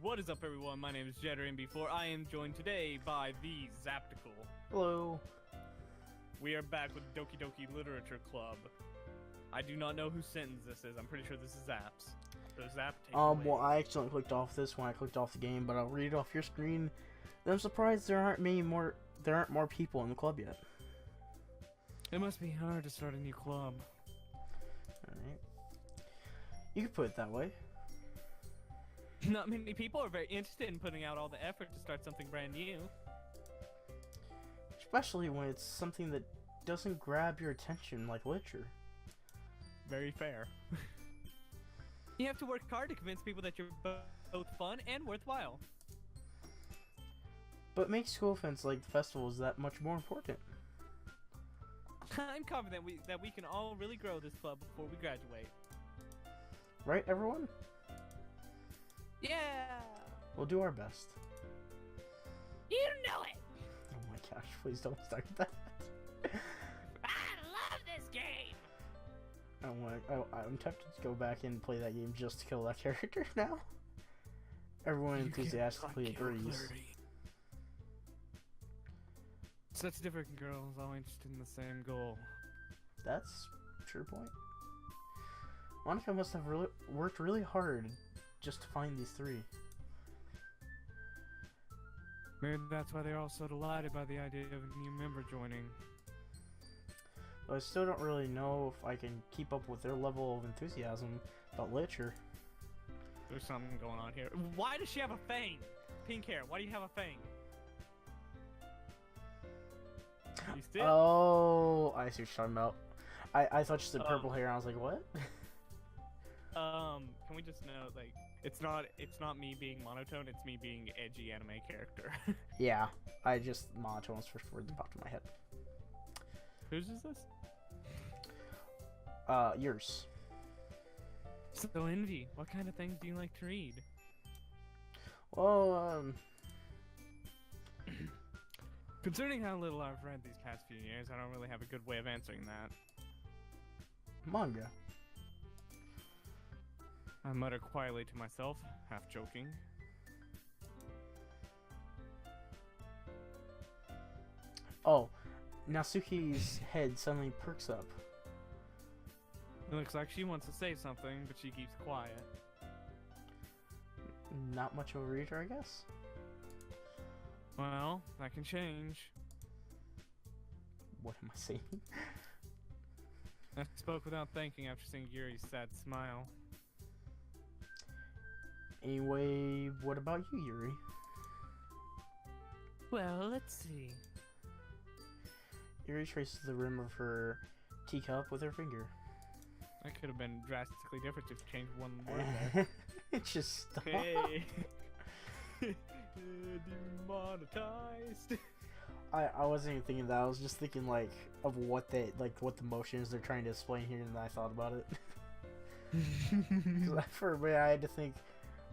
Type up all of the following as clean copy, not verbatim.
What is up, everyone? My name is Jetter, and before I am joined today by the Zaptical. Hello. We are back with Doki Doki Literature Club. I do not know whose sentence this is. I'm pretty sure this is Zap's. So Zap, take it away. Well, I accidentally clicked off this when I clicked off the game, but I'll read it off your screen. And I'm surprised there aren't more people in the club yet. It must be hard to start a new club. Alright. You could put it that way. Not many people are very interested in putting out all the effort to start something brand new. Especially when it's something that doesn't grab your attention like literature. Very fair. You have to work hard to convince people that you're both fun and worthwhile. But make school events like the festivals that much more important. I'm confident that we can all really grow this club before we graduate. Right, everyone? Yeah! We'll do our best. You know it! Oh my gosh, please don't start that. I love this game! I'm tempted to go back and play that game just to kill that character now. Everyone enthusiastically agrees. Such different girls, all interested in the same goal. That's a true point. Monica must have worked really hard just to find these three. Maybe that's why they're all so delighted by the idea of a new member joining. Though I still don't really know if I can keep up with their level of enthusiasm about literature. There's something going on here. Why does she have a fang? Pink hair, why do you have a fang? You still? Oh, I see what you're talking about. I thought you said purple hair, and I was like, what? Can we just note, like, it's not me being monotone, it's me being edgy anime character. Yeah, I just monotone was the first word that popped in my head. Whose is this? Yours. So Envy, what kind of things do you like to read? Well, Considering how little I've read these past few years, I don't really have a good way of answering that. manga. I mutter quietly to myself, half joking. Oh, Natsuki's head suddenly perks up. It looks like she wants to say something, but she keeps quiet. Not much of a reader, I guess. Well, that can change. What am I saying? I spoke without thinking after seeing Yuri's sad smile. Anyway, what about you, Yuri? Well, let's see. Yuri traces the rim of her teacup with her finger. That could have been drastically different if you changed one word there. It's just stop. Hey! Demonetized! I wasn't even thinking that. I was just thinking like of what the motions they're trying to explain here, and then I thought about it. 'Cause for a minute I had to think,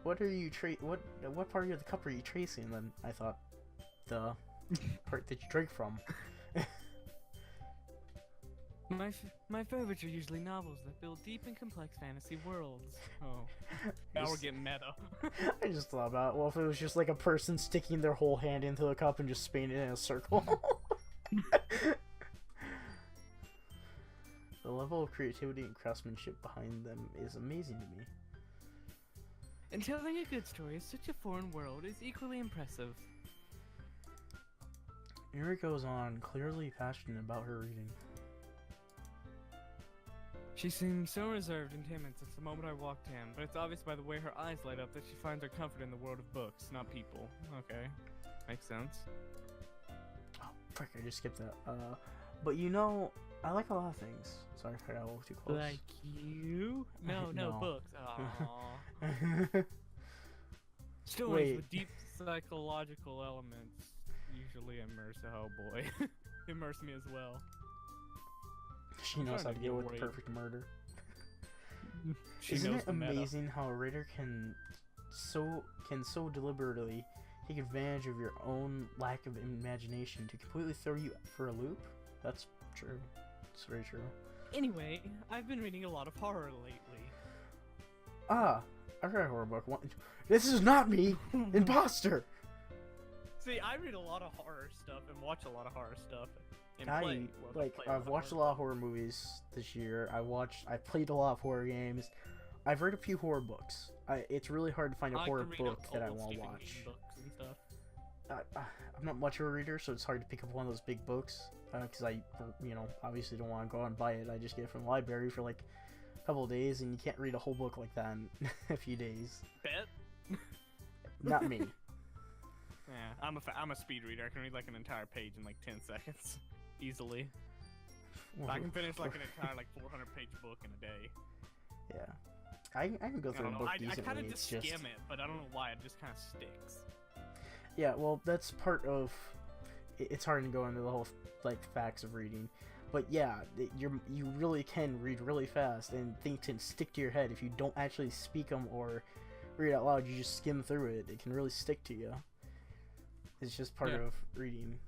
what part of the cup are you tracing? And then I thought, the part that you drink from. My favorites are usually novels that build deep and complex fantasy worlds. Oh, now we're getting meta. I just thought about, well, if it was just like a person sticking their whole hand into the cup and just spinning it in a circle. The level of creativity and craftsmanship behind them is amazing to me. And telling a good story in such a foreign world is equally impressive. Yuri goes on, clearly passionate about her reading. She seems so reserved and timid since the moment I walked in, but it's obvious by the way her eyes light up that she finds her comfort in the world of books, not people. Okay, makes sense. Oh, frick, I just skipped that. But you know, I like a lot of things. Sorry if I got a little too close. Like you? No, No. books. Aww. Stories Wait. with deep psychological elements usually immerse. Oh boy, immerse me as well. She knows how trying to to deal get with the worried. perfect murder. She Isn't knows it the meta. amazing how a writer can so deliberately take advantage of your own lack of imagination to completely throw you for a loop? That's true. It's very true. Anyway, I've been reading a lot of horror lately. Ah, I read a horror book. This is not me, imposter. See, I read a lot of horror stuff and watch a lot of horror stuff. And I've watched a lot of horror movies this year. I played a lot of horror games. I've read a few horror books. It's really hard to find a horror book that I want to watch. And stuff. I'm not much of a reader, so it's hard to pick up one of those big books. Because I, obviously don't want to go out and buy it. I just get it from the library for like a couple of days, and you can't read a whole book like that in a few days. Bet? Not me. Yeah, I'm a speed reader. I can read like an entire page in like 10 seconds. Easily. I can finish like an entire like 400-page book in a day. Yeah. I can go through a book decently. I kind of just skim it, but I don't know why. It just kind of sticks. Yeah, well, that's part of... It's hard to go into the whole, like, facts of reading. But yeah, you really can read really fast, and things can stick to your head. If you don't actually speak them or read out loud, you just skim through it. It can really stick to you. It's just part of reading.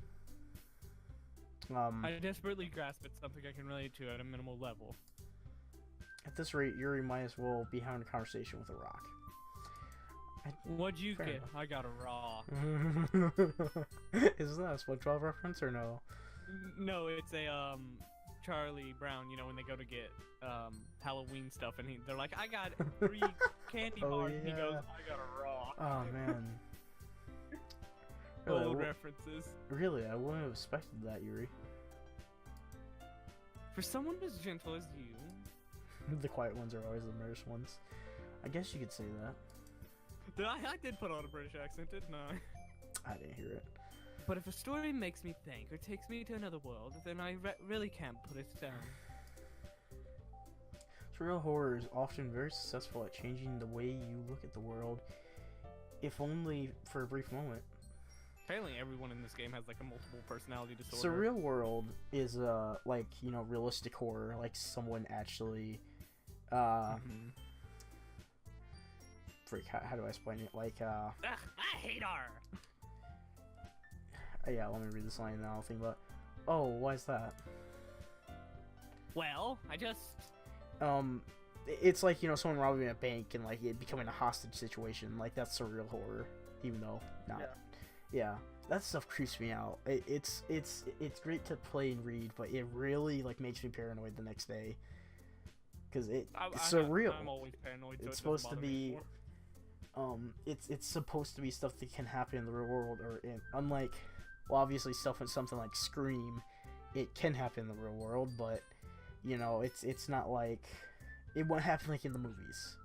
I desperately grasp at something I can relate to at a minimal level. At this rate, Yuri might as well be having a conversation with a rock. What'd you get? I got a rock. Isn't that a SpongeBob reference or no? No, it's a Charlie Brown. You know when they go to get Halloween stuff, and they're like, "I got 3 candy bars," and he goes, "I got a rock." Oh man. Really, old references. Really, I wouldn't have expected that, Yuri. For someone as gentle as you. The quiet ones are always the nervous ones. I guess you could say that. I did put on a British accent, didn't I? I didn't hear it. But if a story makes me think or takes me to another world, then I really can't put it down. Surreal horror is often very successful at changing the way you look at the world, if only for a brief moment. Apparently everyone in this game has like a multiple personality disorder. Surreal world is like, realistic horror, like someone actually freak, how do I explain it? Like Ugh, I hate her. Yeah, let me read this line and then I'll think about. Oh, why is that? Well, I just it's like, someone robbing a bank and like it becoming a hostage situation. Like that's surreal horror, even though not. Yeah, that stuff creeps me out. It's great to play and read, but it really like makes me paranoid the next day. Because it's surreal. I'm always paranoid. So it's supposed to be, it's supposed to be stuff that can happen in the real world, unlike, well, obviously something like Scream, it can happen in the real world, but it's not like it won't happen like in the movies.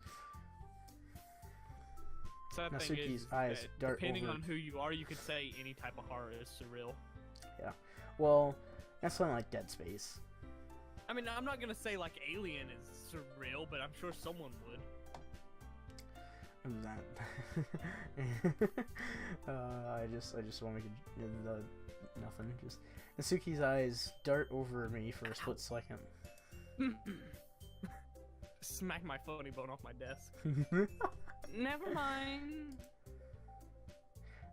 Sad thing is that depending on who you are, you could say any type of horror is surreal. Yeah. Well, that's something like Dead Space. I mean, I'm not gonna say like Alien is surreal, but I'm sure someone would. That. I just want to make nothing. Just Natsuki's eyes dart over me for a split second. Smack my funny bone off my desk. Never mind.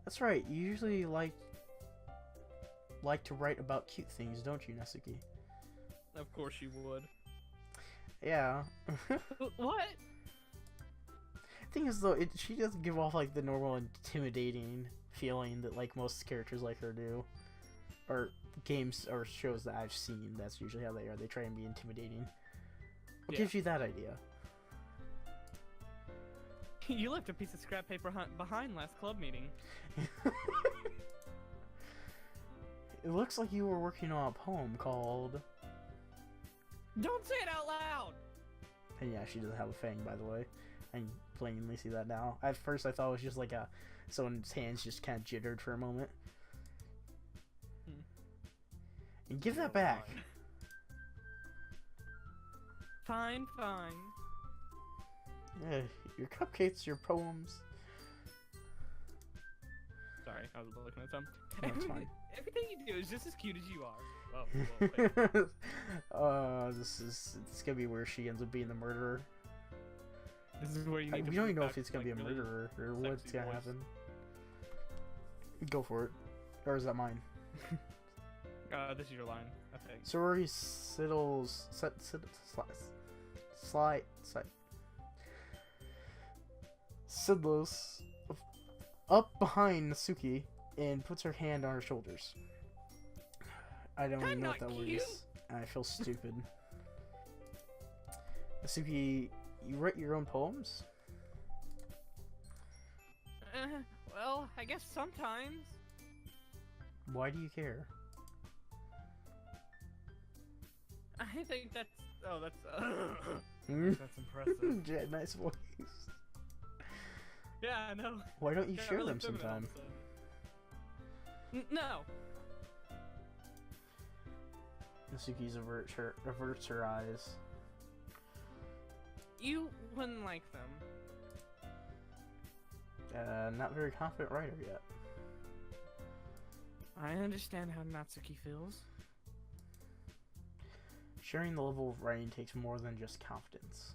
That's right. You usually like to write about cute things, don't you, Natsuki? Of course you would. Yeah. What? Thing is, though, she doesn't give off like the normal intimidating feeling that like most characters like her do, or games or shows that I've seen. That's usually how they are. They try and be intimidating. What gives you that idea? You left a piece of scrap paper behind last club meeting. It looks like you were working on a poem called... Don't say it out loud! And yeah, she doesn't have a fang, by the way. I can plainly see that now. At first I thought it was just like someone's hands just kind of jittered for a moment. And give that back! Fine, fine. Yeah, your cupcakes, your poems. Sorry, I was looking at something. No, it's fine. Everything you do is just as cute as you are. Oh, it's gonna be where she ends up being the murderer. This is where you need we don't even know if it's gonna be a murderer or what's gonna happen. Go for it. Or is that mine? This is your line, I think. Sorry, Siddles... Sidlos up behind Nasuki and puts her hand on her shoulders. I don't even know what that word is. I feel stupid. Nasuki, you write your own poems? Well, I guess sometimes. Why do you care? I think that's. Oh, that's. Hmm? That's impressive. Yeah, nice voice. Yeah, I know. Why don't you Got share really them feminine all of sometime? a sudden. No. Nasuki averts her eyes. You wouldn't like them. Not very confident writer yet. I understand how Natsuki feels. Sharing the level of writing takes more than just confidence.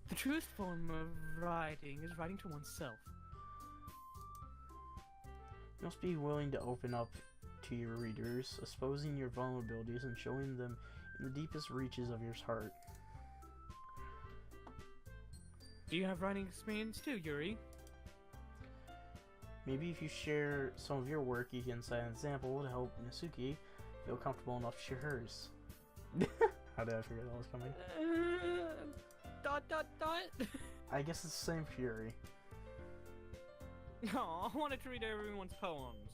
The truest form of writing is writing to oneself. You must be willing to open up to your readers, exposing your vulnerabilities and showing them in the deepest reaches of your heart. Do you have writing experience too, Yuri? Maybe if you share some of your work, you can set an example to help Nasuki feel comfortable enough to share hers. How did I figure that was coming? Dot. I guess it's the same for Yuri. Oh, I wanted to read everyone's poems.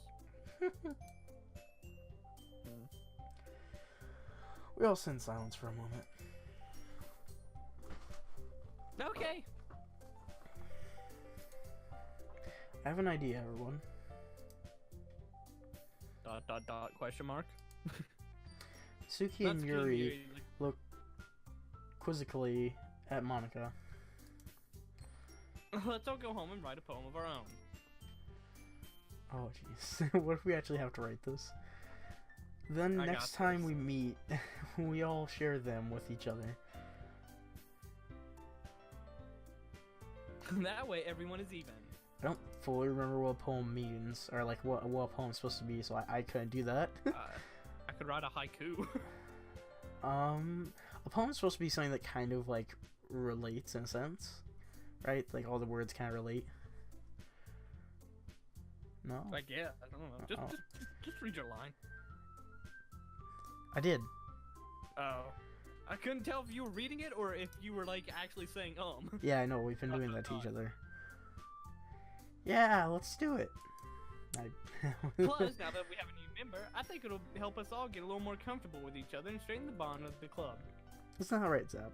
We all sit in silence for a moment. Okay. I have an idea, everyone. Dot. Question mark. Suki and Yuri look quizzically at Monica. Let's all go home and write a poem of our own. Oh jeez, what if we actually have to write this? Then I next got time this. we meet, we all share them with each other. That way, everyone is even. I don't fully remember what a poem means, or like what a poem's supposed to be, so I couldn't do that. I could write a haiku. A poem's supposed to be something that kind of like relates in a sense, right? Like all the words kind of relate. No, I guess. I don't know. Just read your line. I did. Oh. I couldn't tell if you were reading it or if you were like actually saying Yeah, I know. We've been doing that to each other. Yeah, let's do it. Plus, now that we have a new member, I think it'll help us all get a little more comfortable with each other and strengthen the bond of the club. That's not right, Zap.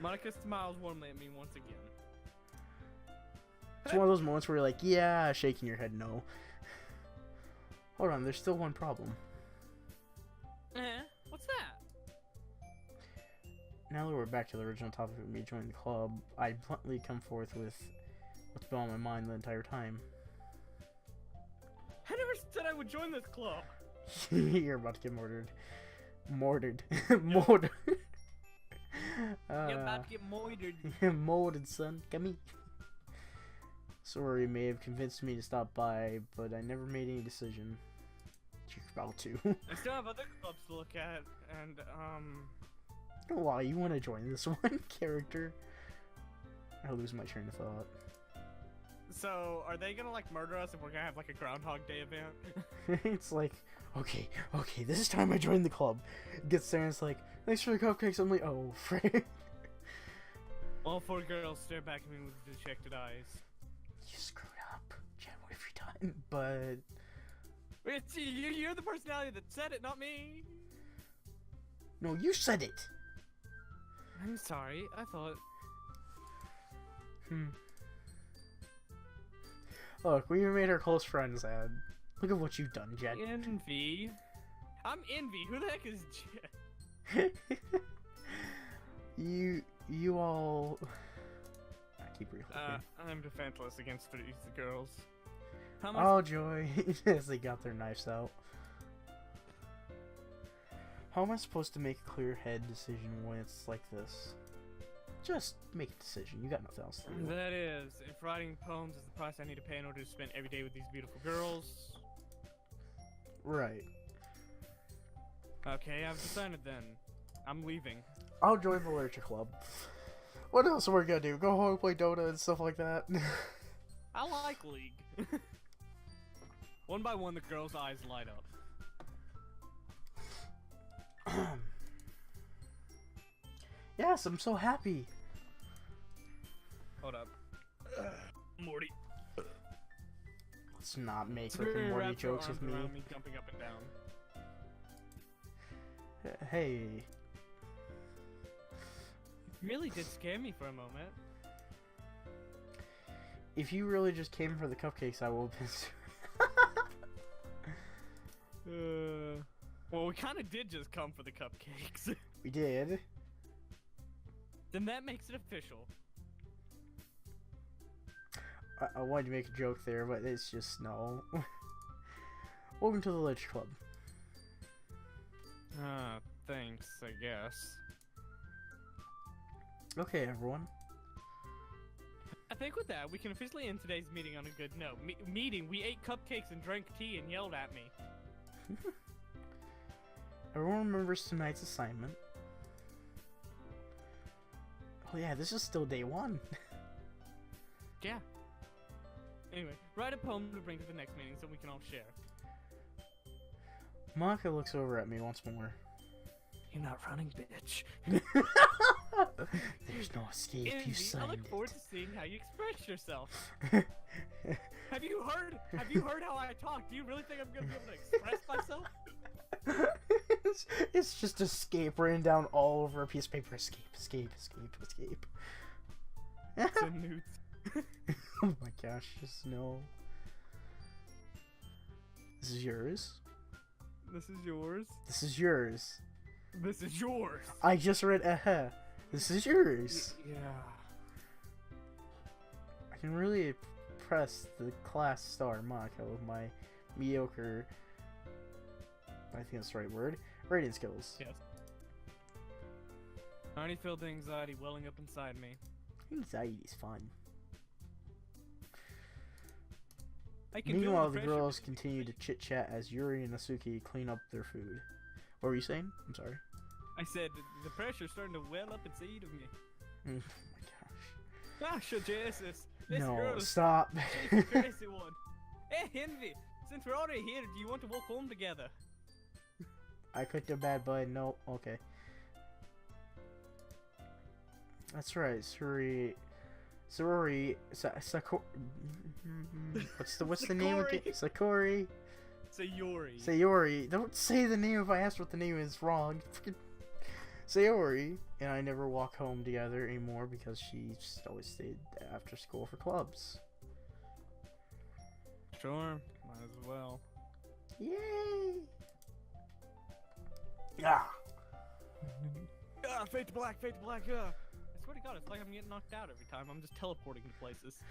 Monica smiles warmly at me once again. It's one of those moments where you're like, yeah, shaking your head no. Hold on, there's still one problem. What's that? Now that we're back to the original topic of me joining the club, I bluntly come forth with what's been on my mind the entire time. I never said I would join this club. You're about to get mortared. Mortared. You're about to get moitered. Molded, son. Come here. Sorry, may have convinced me to stop by, but I never made any decision. You're about to. I still have other clubs to look at, and Why you want to join this one character? I lose my train of thought. So, are they gonna like murder us if we're gonna have like a Groundhog Day event? It's like, okay, this is time I joined the club. Gets there and it's like, thanks for the cupcakes. I'm like, oh, frick. All four girls stare back at me with dejected eyes. You screwed up. Jen, what have you done? But It's you're the personality that said it, not me. no, you said it. I'm sorry. I thought. Look, we even made our close friends, Ed. Look at what you've done, Jet. Envy. I'm Envy. Who the heck is Jet? you all. I keep relooking. I'm defenseless against these girls. How much? Oh joy, as they got their knives out. How am I supposed to make a clear head decision when it's like this? Just make a decision. You got nothing else to do. That is, if writing poems is the price I need to pay in order to spend every day with these beautiful girls. Right. Okay, I've decided then. I'm leaving. I'll join the literature club. What else are we gonna do? Go home and play Dota and stuff like that? I like League. One by one, the girls' eyes light up. Yes, I'm so happy. Hold up. Morty. Let's not make Rick and Morty jokes with me. Me jumping up and down. Hey. You really did scare me for a moment. If you really just came for the cupcakes, I will have been. Well, we kind of did just come for the cupcakes. We did. Then that makes it official. I wanted to make a joke there, but it's just no. Welcome to the Lich Club. Thanks, I guess. Okay, everyone. I think with that, we can officially end today's meeting on a good note. Meeting, we ate cupcakes and drank tea and yelled at me. Everyone remembers tonight's assignment. Oh yeah, this is still day one. Yeah. Anyway, write a poem to bring to the next meeting so we can all share. Monica looks over at me once more. You're not running, bitch. There's no escape, Envy, you signed I look forward it. to seeing how you express yourself. Have you heard how I talk? Do you really think I'm gonna be able to express myself? It's just escape written down all over a piece of paper. Escape, escape, escape, escape. It's a newt. Oh my gosh, just no. This is yours. This is yours. This is yours. This is yours. I just read This is yours. Yeah. I can really impress the class star Monica with my mediocre, I think that's the right word, rating skills. Yes. I already feel the anxiety welling up inside me. Anxiety's fun. I can Meanwhile, feel the girls continue to chit-chat as Yuri and Nasuki clean up their food. What were you saying? I'm sorry. I said the pressure's starting to well up inside of me. Oh my gosh. Gosh, Jesus. This No, girl's stop. she's the crazy one. Hey, Envy, since we're already here, do you want to walk home together? I clicked a bad button. No, okay. That's right, Sorori, what's the name again? Sakori. Sayori. Don't say the name if I ask what the name is wrong. Freaking Sayori and I never walk home together anymore because she just always stayed after school for clubs. Sure, might as well. Yay! Ah! Fade to black, I swear to God, it's like I'm getting knocked out every time. I'm just teleporting to places.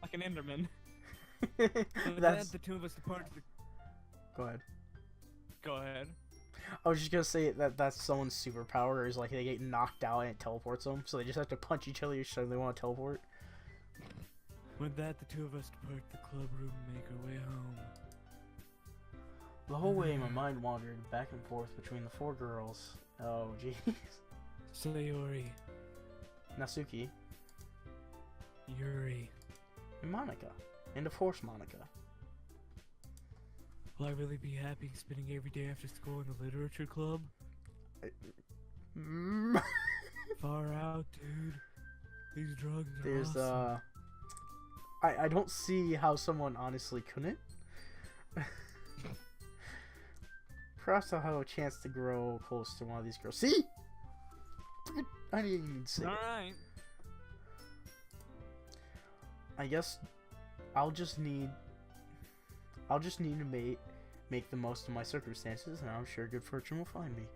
Like an Enderman. That's... the two of us depart to the... Go ahead. Go ahead. I was just gonna say that's someone's superpower is like they get knocked out and it teleports them, so they just have to punch each other each time they want to teleport. With that, the two of us depart the club room and make our way home. The whole way my mind wandered back and forth between the four girls. Oh jeez. Sayori, Nasuki, Yuri, and Monica. And of course Monica. Will I really be happy spending every day after school in the literature club? Far out, dude. These drugs are There's awesome. I don't see how someone honestly couldn't. Perhaps I'll have a chance to grow close to one of these girls. See? I didn't even say it. Alright. I guess I'll just need to make the most of my circumstances, and I'm sure good fortune will find me.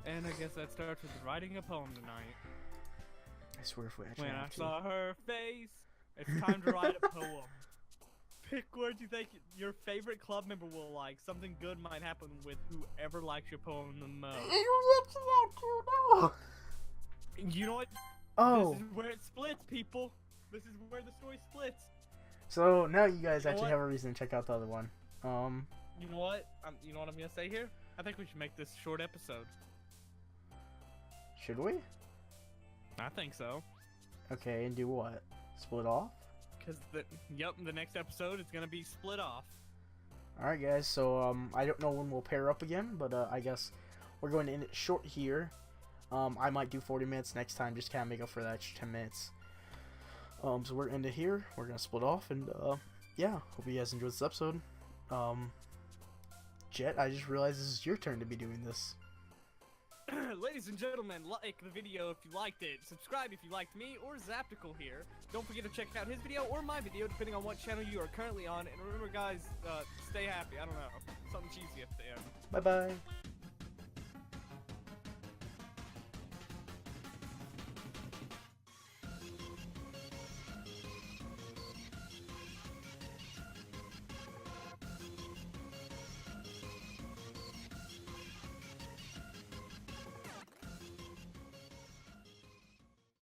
And I guess that starts with writing a poem tonight. I swear if we actually When I have to. saw her face, it's time to write a poem. Pick words you think your favorite club member will like. Something good might happen with whoever likes your poem the most. You know what? Oh. This is where it splits, people. This is where the story splits. So now you guys You know actually what? have a reason to check out the other one. You know what? You know what I'm gonna say here? I think we should make this a short episode. Should we? I think so. Okay, and do what? Split off? Because the next episode is gonna be split off. Alright guys, so I don't know when we'll pair up again, but I guess we're going to end it short here. I might do 40 minutes next time, just kind of make up for that extra 10 minutes. So we're gonna end it here. We're gonna split off, and yeah, hope you guys enjoyed this episode. Jet, I just realized this is your turn to be doing this. Ladies and gentlemen, like the video if you liked it, subscribe if you liked me or Zaptical here. Don't forget to check out his video or my video, depending on what channel you are currently on. And remember, guys, stay happy. I don't know, something cheesy at the end. Bye bye.